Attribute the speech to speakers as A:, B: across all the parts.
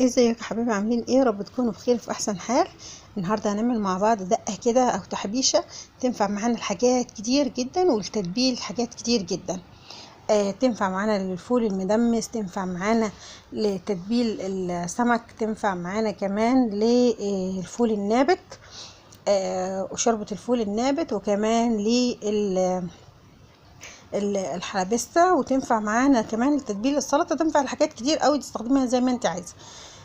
A: ازيك يا حبايبي، عاملين ايه؟ رب تكونوا بخير في احسن حال. النهارده هنعمل مع بعض دقه كده او تحبيشه تنفع معانا الحاجات كتير جدا، والتتبيل حاجات كتير جدا. تنفع معانا للفول المدمس، تنفع معانا لتتبيل السمك، تنفع معانا كمان للفول النابت، وشوربه الفول النابت، وكمان الحلبسة، وتنفع معانا كمان لتتبيل السلطه. تنفع لحاجات كتير قوي، تستخدميها زي ما انت عايزه.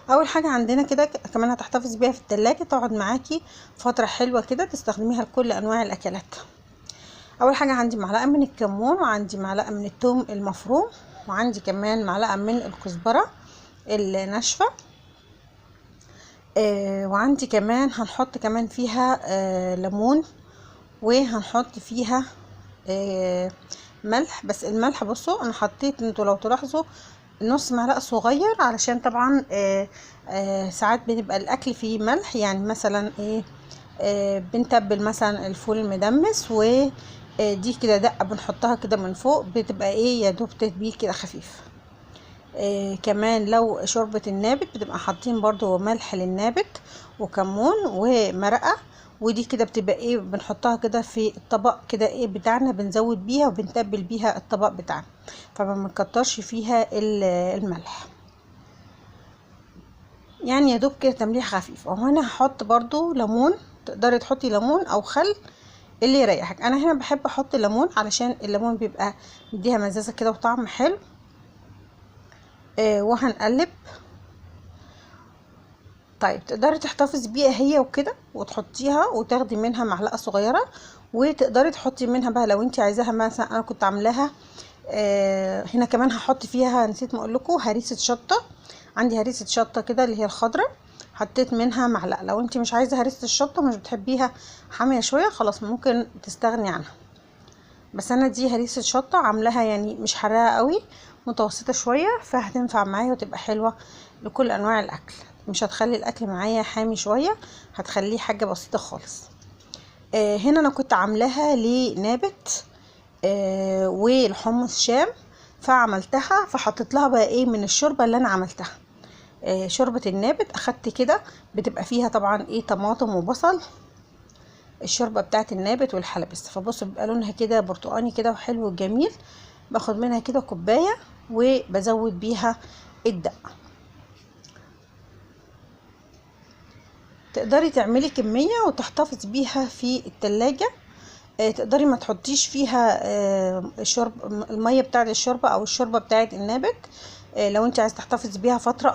A: اول حاجه عندنا كده كمان هتحتفظ بيها في التلاجة، تقعد معاكي فتره حلوه كده، تستخدميها لكل انواع الاكلات. اول حاجه عندي معلقه من الكمون، وعندي معلقه من الثوم المفروم، وعندي كمان معلقه من الكزبره الناشفه، وعندي كمان هنحط كمان فيها ليمون، وهنحط فيها ملح. بس الملح بصوا انا حطيت، انتوا لو تلاحظوا، نص معلقه صغير، علشان طبعا ساعات بيبقى الاكل فيه ملح. يعني مثلا ايه، بنتبل مثلا الفول المدمس، ودي كده دقه بنحطها كده من فوق، بتبقى ايه يا دوب تتبيل كده خفيف. كمان لو شوربة النابت بتبقى حاطين برضو ملح للنابت وكمون ومرقة، ودي كده بتبقى ايه بنحطها كده في الطبق كده ايه بتاعنا، بنزود بيها وبنتبل بيها الطبق بتاعنا، فما بنكترش فيها الملح. يعني يا دوب كده تمليح خفيف. وهنا هحط برضو ليمون، تقدري تحطي ليمون او خل اللي يريحك. انا هنا بحب احط ليمون علشان الليمون بيبقى مديها مزازة كده وطعم حلو. وهنقلب. طيب تقدري تحتفظي بيها هي وكده، وتحطيها وتاخدي منها معلقه صغيره، وتقدري تحطي منها بقى لو انت عايزاها. مثلا انا كنت عاملاها هنا كمان هحط فيها، نسيت ما اقول لكم، هريسه شطه. عندي هريسه شطه كده اللي هي الخضراء، حطيت منها معلقه. لو انت مش عايزه هريسه الشطه، مش بتحبيها حاميه شويه، خلاص ممكن تستغني عنها. بس انا دي هريسه شطه عاملاها يعني مش حراقه قوي، متوسطه شويه، فهتنفع معايا وتبقى حلوه لكل انواع الاكل. مش هتخلي الاكل معايا حامي شويه، هتخليه حاجه بسيطه خالص. هنا انا كنت عاملاها لنابت والحمص شام، فعملتها فحطيت لها بقى ايه من الشوربه اللي انا عملتها. شوربه النابت اخدت كده، بتبقى فيها طبعا ايه طماطم وبصل، الشوربه بتاعت النابت والحلبس. فبصوا بيبقى لونها كده برتقاني كده وحلو وجميل. باخد منها كده كوبايه وبزود بيها الدقه. تقدري تعملي كميه وتحتفظ بيها في التلاجة. تقدري ما تحطيش فيها الميه بتاعت الشوربه او الشوربه بتاعت النابت. لو انت عايز تحتفظ بيها فتره